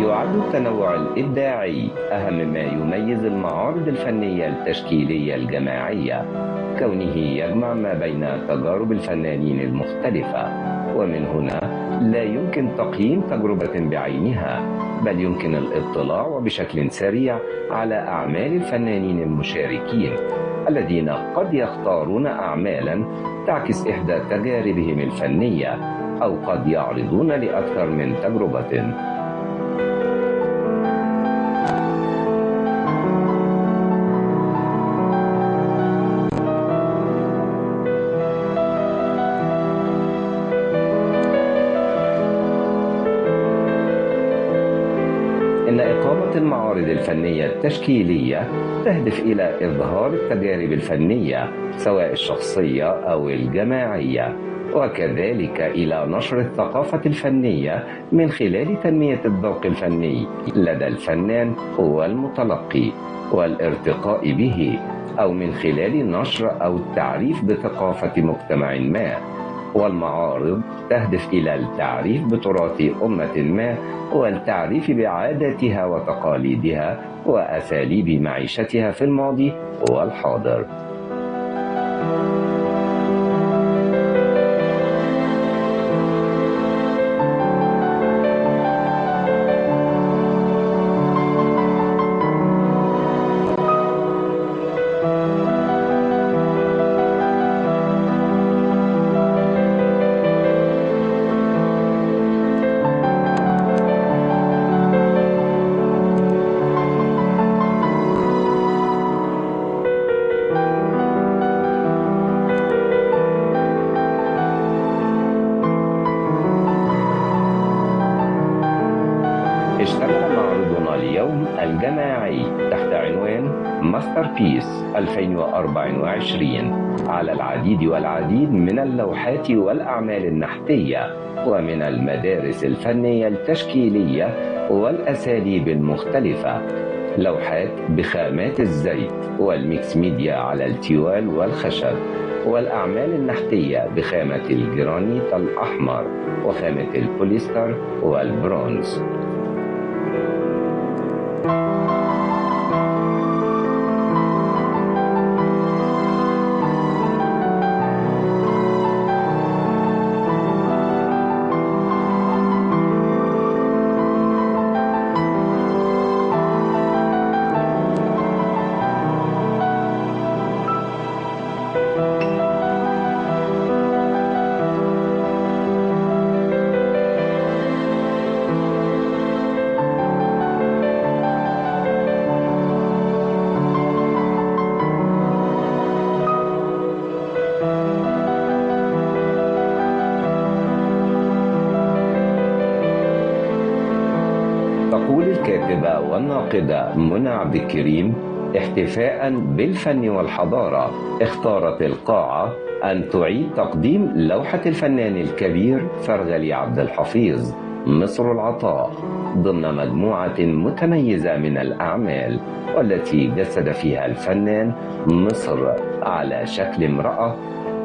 يعد التنوع الإبداعي أهم ما يميز المعارض الفنية التشكيلية الجماعية، كونه يجمع ما بين تجارب الفنانين المختلفة، ومن هنا لا يمكن تقييم تجربة بعينها، بل يمكن الاطلاع وبشكل سريع على أعمال الفنانين المشاركين الذين قد يختارون أعمالا تعكس إحدى تجاربهم الفنية، أو قد يعرضون لأكثر من تجربة. إن إقامة المعارض الفنية التشكيلية تهدف إلى إظهار التجارب الفنية سواء الشخصية أو الجماعية، وكذلك إلى نشر الثقافة الفنية من خلال تنمية الذوق الفني لدى الفنان والمتلقي والارتقاء به، أو من خلال نشر أو التعريف بثقافة مجتمع ما. والمعارض تهدف إلى التعريف بتراث أمة ما، والتعريف بعاداتها وتقاليدها وأساليب معيشتها في الماضي والحاضر. اشتمل معرضنا اليوم الجماعي تحت عنوان ماستر بيس 2024 على العديد والعديد من اللوحات والأعمال النحتية ومن المدارس الفنية التشكيلية والأساليب المختلفة، لوحات بخامات الزيت والميكس ميديا على التيوال والخشب، والأعمال النحتية بخامة الجرانيت الأحمر وخامة البوليستر والبرونز. تقول الكاتبة والناقدة منى عبد الكريم: احتفاء بالفن والحضارة، اختارت القاعة أن تعيد تقديم لوحة الفنان الكبير فرغلي عبد الحفيظ مصر العطاء ضمن مجموعة متميزة من الأعمال، والتي جسد فيها الفنان مصر على شكل امرأة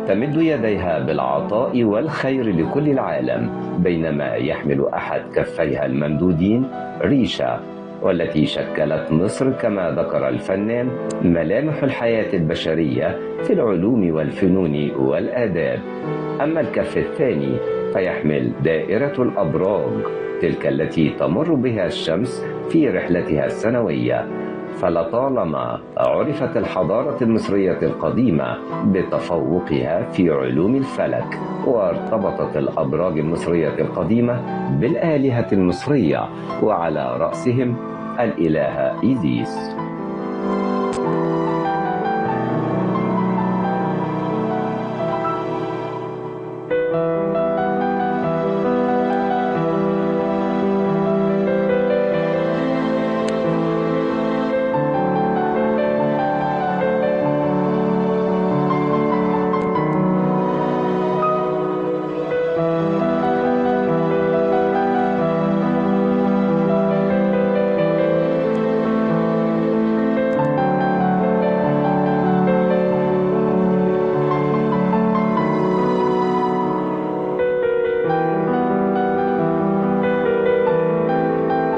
تمد يديها بالعطاء والخير لكل العالم، بينما يحمل أحد كفيها الممدودين ريشة، والتي شكلت مصر كما ذكر الفنان ملامح الحياة البشرية في العلوم والفنون والآداب. أما الكف الثاني فيحمل دائرة الأبراج، تلك التي تمر بها الشمس في رحلتها السنوية. فلطالما عرفت الحضارة المصرية القديمة بتفوقها في علوم الفلك، وارتبطت الأبراج المصرية القديمة بالآلهة المصرية، وعلى رأسهم الإلهة إيزيس.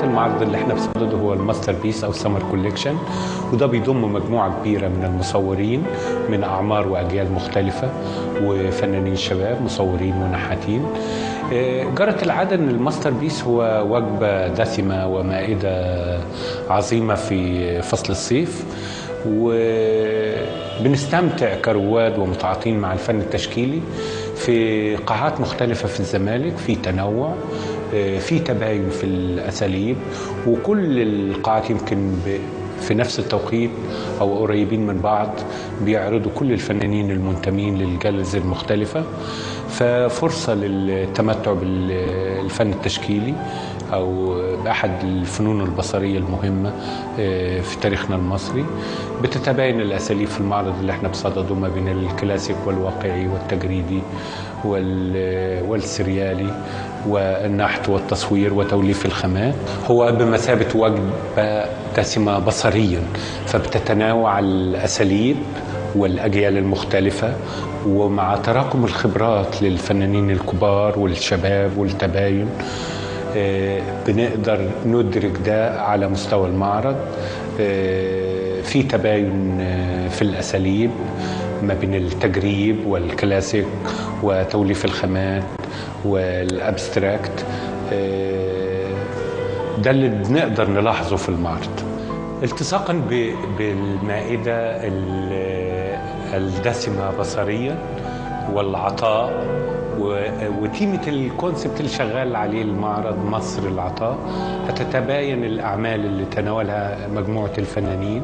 المعرض اللي احنا بنصدده هو الماستر بيس او سمر كوليكشن، وده بيضم مجموعه كبيره من المصورين من اعمار واجيال مختلفه، وفنانين شباب مصورين ونحاتين. جرت العاده ان الماستر بيس هو وجبه دسمه ومائده عظيمه في فصل الصيف، وبنستمتع كرواد ومتعاطين مع الفن التشكيلي في قاعات مختلفه في الزمالك، في تنوع، في تباين في الأساليب، وكل القاعات يمكن في نفس التوقيت أو قريبين من بعض بيعرضوا كل الفنانين المنتمين للجلز المختلفة، ففرصة للتمتع بالفن التشكيلي أو بأحد الفنون البصرية المهمة في تاريخنا المصري. بتتباين الأساليب في المعرض اللي احنا بصدده ما بين الكلاسيك والواقعي والتجريدي والسريالي والنحت والتصوير وتوليف الخامات. هو بمثابة وجبة دسمة بصريا، فبتتنوع الأساليب والأجيال المختلفة، ومع تراكم الخبرات للفنانين الكبار والشباب والتباين بنقدر ندرك ده على مستوى المعرض. في تباين في الأساليب ما بين التجريب والكلاسيك وتوليف الخامات والابستراكت. ده اللي بنقدر نلاحظه في المعرض، التصاقا بالمائدة الدسمة بصريا والعطاء، وتيمة الكونسبت اللي شغال عليه المعرض مصر العطاء. هتتباين الأعمال اللي تناولها مجموعة الفنانين،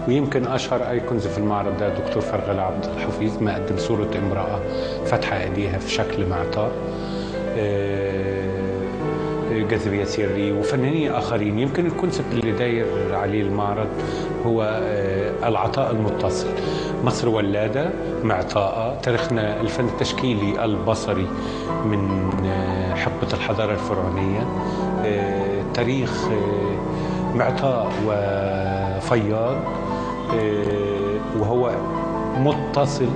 ويمكن أشهر أيكونز في المعرض ده دكتور فرغلة عبد الحفيظ مقدم صورة امرأة فاتحة أيديها في شكل معطاء، جاذبية سري وفنانين آخرين. يمكن الكونسبت اللي داير عليه المعرض هو العطاء المتصل. مصر ولادة معطاءة، تاريخنا الفن التشكيلي البصري من حقبة الحضارة الفرعونية، تاريخ معطاء وفياض، وهو متصل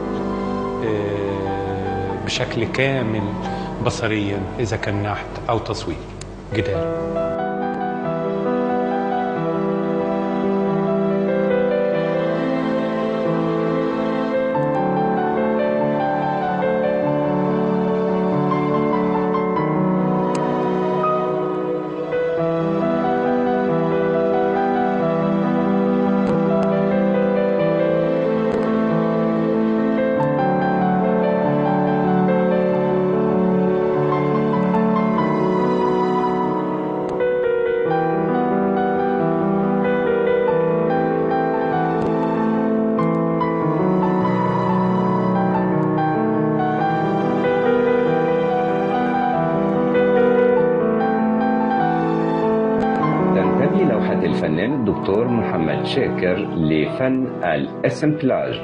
بشكل كامل بصريا، إذا كان نحت أو تصوير جداري. الفنان الدكتور محمد شاكر لفن الاسمبلاج.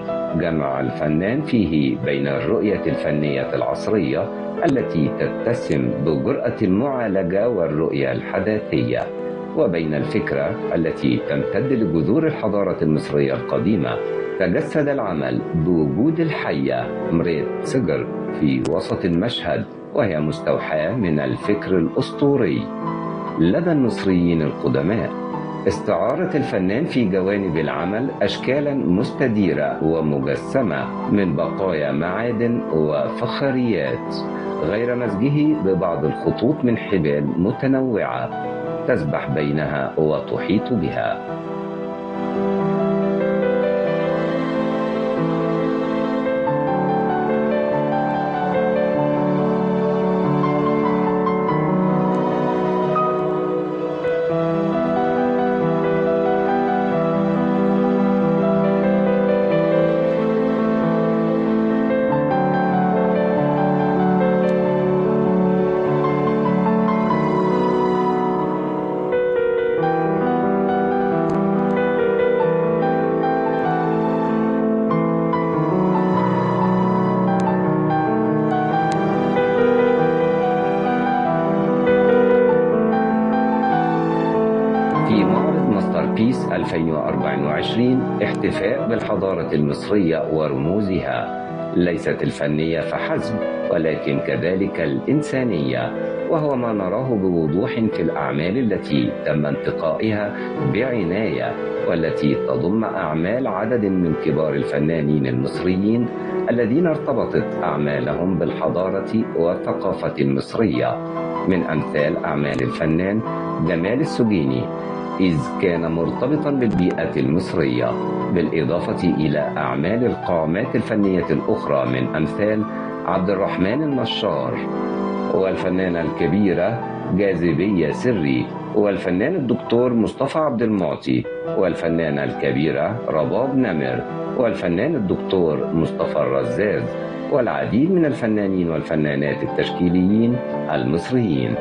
جمع الفنان فيه بين الرؤية الفنية العصرية التي تتسم بجرأة المعالجة والرؤية الحداثية، وبين الفكرة التي تمتد لجذور الحضارة المصرية القديمة. تجسد العمل بوجود الحية مريت سجر في وسط المشهد، وهي مستوحاة من الفكر الأسطوري لدى المصريين القدماء. استعارة الفنان في جوانب العمل أشكالا مستديرة ومجسمة من بقايا معادن وفخاريات، غير مزجه ببعض الخطوط من حبال متنوعة. تسبح بينها وتحيط بها. في معرض ماستر بيس 2024 احتفاء بالحضارة المصرية ورموزها، ليست الفنية فحسب ولكن كذلك الإنسانية، وهو ما نراه بوضوح في الأعمال التي تم انتقائها بعناية، والتي تضم أعمال عدد من كبار الفنانين المصريين الذين ارتبطت أعمالهم بالحضارة والثقافة المصرية، من أمثال أعمال الفنان جمال السجيني إذ كان مرتبطا بالبيئة المصرية، بالإضافة إلى أعمال القامات الفنية الأخرى من أمثال عبد الرحمن النشار، والفنانة الكبيرة جاذبية سري، والفنان الدكتور مصطفى عبد المعطي، والفنانة الكبيرة رباب نمر، والفنان الدكتور مصطفى الرزاز، والعديد من الفنانين والفنانات التشكيليين المصريين.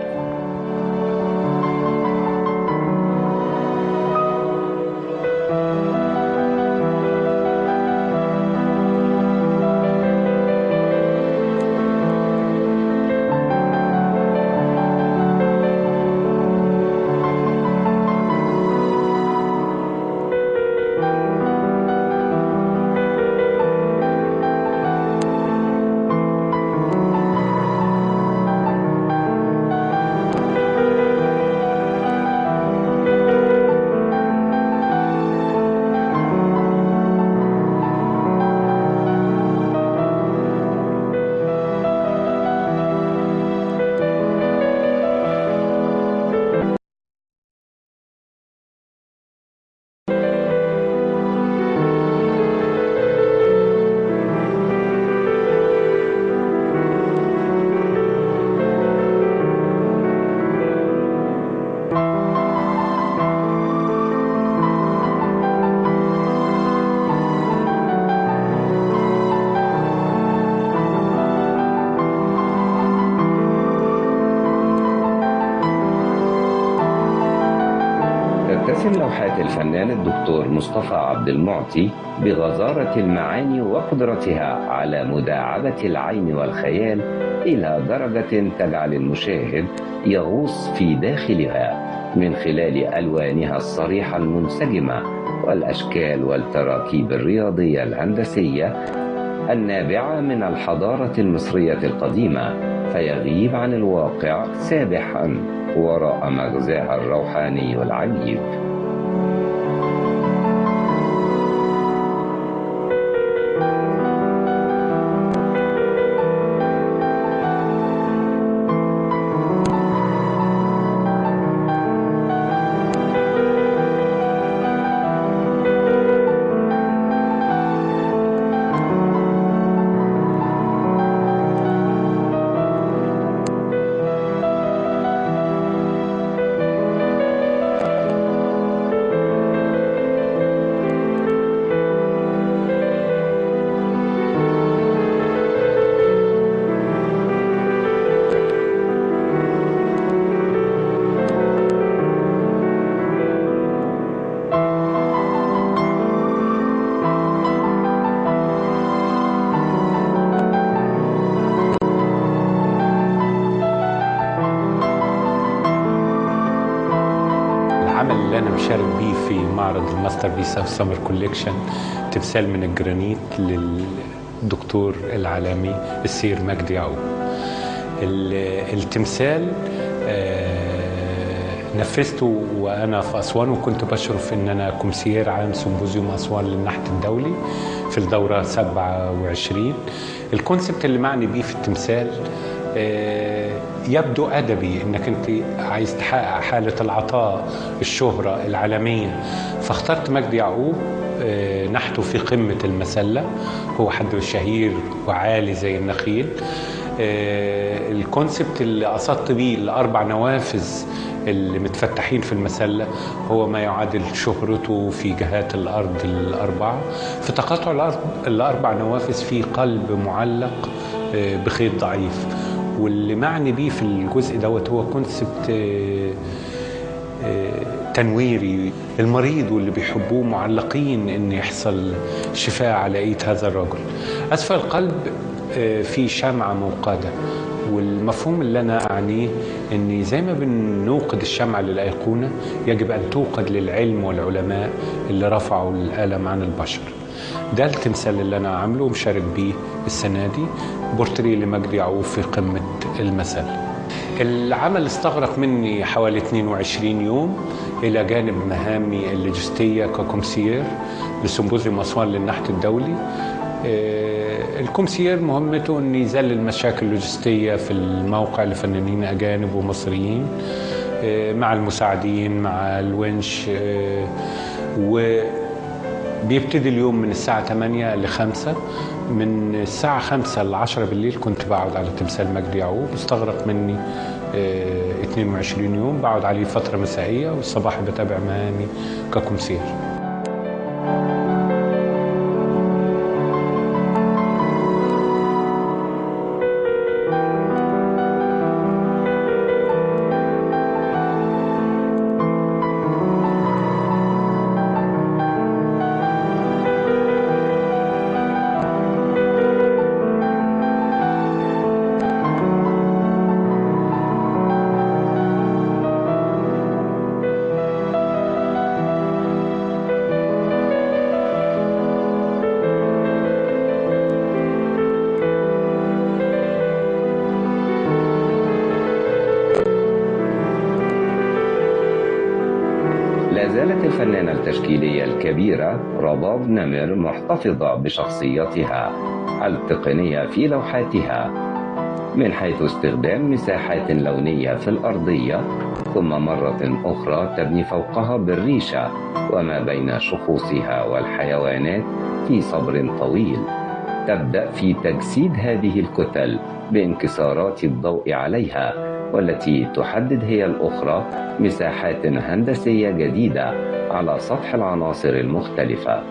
تتسم لوحات الفنان الدكتور مصطفى عبد المعطي بغزارة المعاني وقدرتها على مداعبة العين والخيال إلى درجة تجعل المشاهد يغوص في داخلها من خلال ألوانها الصريحة المنسجمة والأشكال والتراكيب الرياضية الهندسية النابعة من الحضارة المصرية القديمة، فيغيب عن الواقع سابحا وراء مغزاها الروحاني العجيب. العمل اللي أنا مشارك بيه في معرض الماستر بيس أوف سمر كوليكشن تمثال من الجرانيت للدكتور العالمي السير مجدي يعقوب. التمثال نفذته وأنا في أسوان، وكنت بشرف إن أنا كومسيير عام سيمبوزيوم أسوان للنحت الدولي في الدورة 27. الكونسبت اللي معني بيه في التمثال يبدو أدبي، إنك أنت عايز تحقق حالة العطاء، الشهرة، العالمية. فاخترت مجدي يعقوب، نحته في قمة المسلة، هو حد شهير وعالي زي النخيل. الكونسبت اللي قصدت بيه الأربع نوافذ اللي متفتحين في المسلة هو ما يعادل شهرته في جهات الأرض الأربعة. في تقاطع الأربع نوافذ في قلب معلق بخيط ضعيف، واللي معني بيه في الجزء دوت هو كونسبت تنويري. المريض واللي بيحبوه معلقين ان يحصل شفاء على ايد هذا الرجل. اسفل القلب في شمعة موقدة، والمفهوم اللي انا اعنيه ان زي ما بنوقد الشمعة للأيقونة يجب ان توقد للعلم والعلماء اللي رفعوا القلم عن البشر. ده التمثال اللي انا عامله ومشارك بيه السنة دي، بورتريه لمجدي يعقوب في قمة المثل. العمل استغرق مني حوالي 22 يوم إلى جانب مهامي اللوجستية ككومسير لسيمبوزيوم أسوان للنحت الدولي. الكومسير مهمته أن يذلل المشاكل اللوجستية في الموقع لفنانين أجانب ومصريين مع المساعدين مع الونش. وبيبتدي اليوم من الساعة 8 ل 5. من الساعة 5 ل 10 بالليل كنت بقعد على تمثال مجدي يعقوب. استغرق مني 22 يوم، بقعد عليه فترة مسائية والصباح بتابع مهامي ككومسير. لا زالت الفنانة التشكيلية الكبيرة رباب نمر محتفظة بشخصيتها التقنية في لوحاتها، من حيث استخدام مساحات لونية في الأرضية، ثم مرة أخرى تبني فوقها بالريشة وما بين شخوصها والحيوانات في صبر طويل. تبدأ في تجسيد هذه الكتل بانكسارات الضوء عليها، والتي تحدد هي الأخرى مساحات هندسية جديدة على سطح العناصر المختلفة.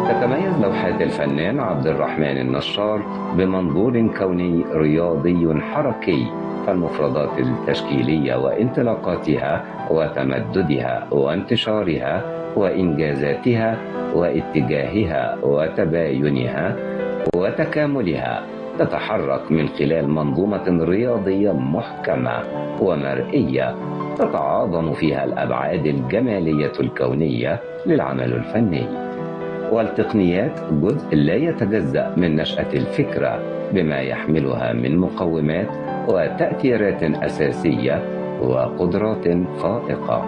تتميز لوحات الفنان عبد الرحمن النشار بمنظور كوني رياضي حركي، فالمفردات التشكيلية وانطلاقاتها وتمددها وانتشارها وإنجازاتها واتجاهها وتباينها وتكاملها تتحرك من خلال منظومة رياضية محكمة ومرئية تتعاظم فيها الأبعاد الجمالية الكونية للعمل الفني. والتقنيات جزء لا يتجزأ من نشأة الفكرة بما يحملها من مقومات وتأثيرات أساسية وقدرات فائقة.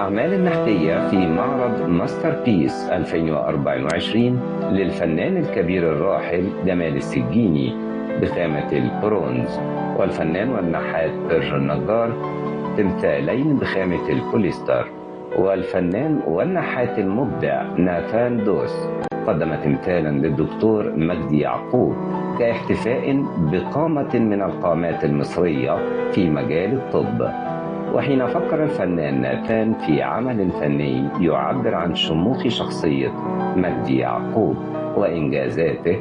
الأعمال النحتية في معرض ماستر بيس 2024 للفنان الكبير الراحل جمال السجيني بخامة البرونز، والفنان والنحات بيرج النجار تمثالين بخامة البوليستر، والفنان والنحات المبدع ناثان دوس قدم تمثالا للدكتور مجدي يعقوب كاحتفاء بقامة من القامات المصرية في مجال الطب. وحين فكر الفنان ناثان في عمل فني يعبر عن شموخ شخصية مجدي يعقوب وإنجازاته،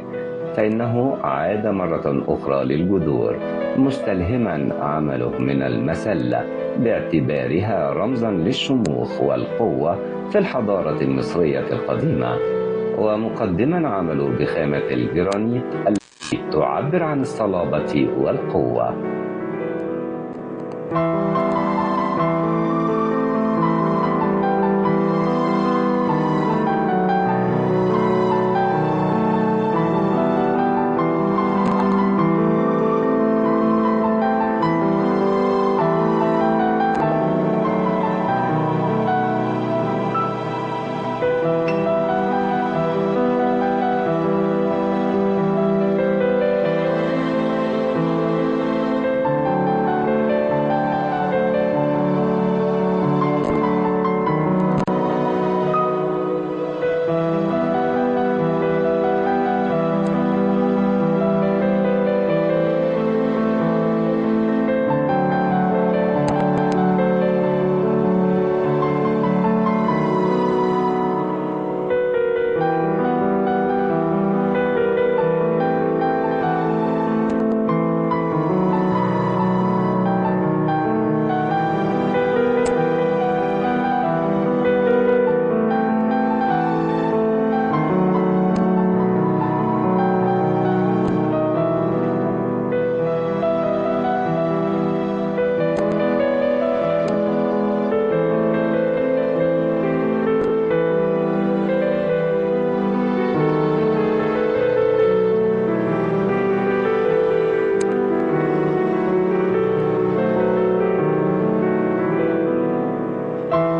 فإنه عاد مرة أخرى للجذور مستلهما عمله من المسلة باعتبارها رمزا للشموخ والقوة في الحضارة المصرية القديمة، ومقدما عمله بخامة الجرانيت التي تعبر عن الصلابة والقوة.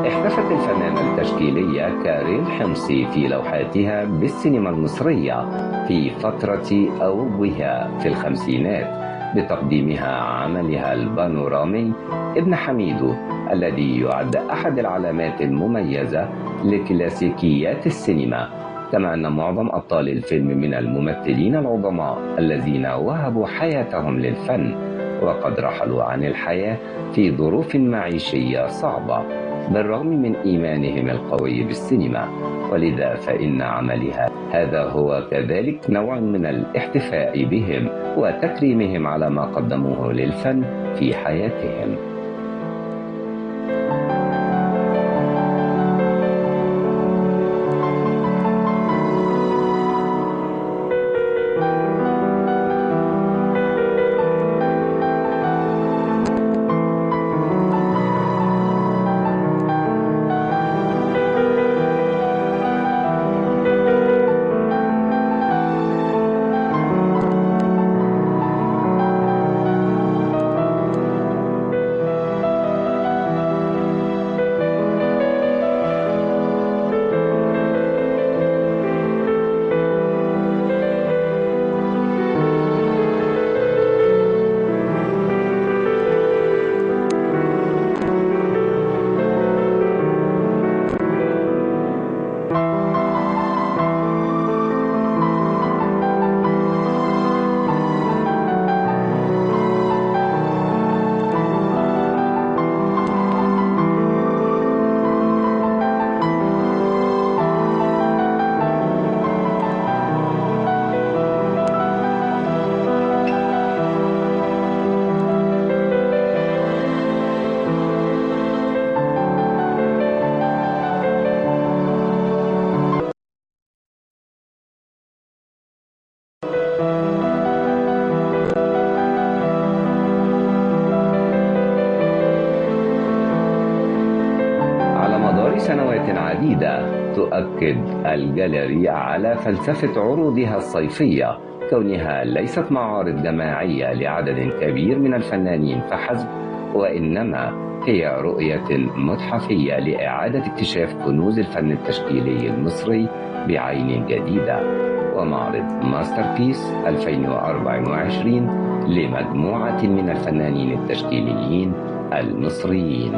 احتفت الفنانة التشكيلية كارين حمصي في لوحاتها بالسينما المصرية في فترة أوجها في الخمسينات بتقديمها عملها البانورامي ابن حميدو، الذي يعد أحد العلامات المميزة لكلاسيكيات السينما، كما أن معظم أبطال الفيلم من الممثلين العظماء الذين وهبوا حياتهم للفن وقد رحلوا عن الحياة في ظروف معيشية صعبة بالرغم من إيمانهم القوي بالسينما، ولذا فإن عملها هذا هو كذلك نوع من الاحتفاء بهم وتكريمهم على ما قدموه للفن في حياتهم. سنوات عديدة تؤكد الجاليري على فلسفة عروضها الصيفية، كونها ليست معارض جماعية لعدد كبير من الفنانين فحسب، وإنما هي رؤية متحفية لإعادة اكتشاف كنوز الفن التشكيلي المصري بعين جديدة، ومعرض ماستر بيس 2024 لمجموعة من الفنانين التشكيليين المصريين.